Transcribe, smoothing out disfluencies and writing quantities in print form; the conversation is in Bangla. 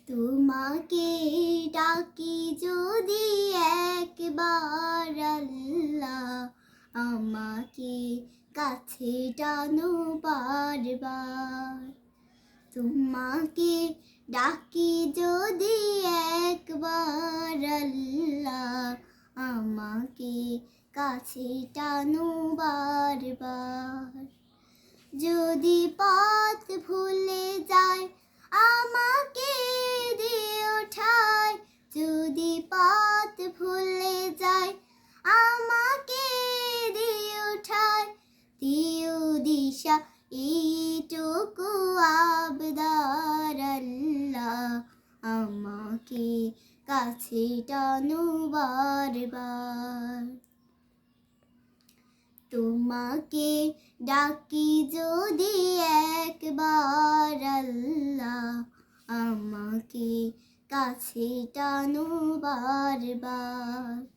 তোমাকে ডাকি যদি একবার আল্লাহ, আমাকে কাছে টানো বারবার। তোমাকে ডাকি যদি একবার আল্লাহ, আমাকে কাছে টানো বারবার। যদি পথ ভুলে যায় আমাকে দিও ঠায়, যদি পথ ভুলে যায় আমাকে দিও ঠায়। দিও দিশা এইটুকু আবদার আল্লাহ, আমাকে কাছে টানো বারবার। তোমাকে ডাকি যদি একবার আল্লাহ, আমাকে কাছে টানো বারবার।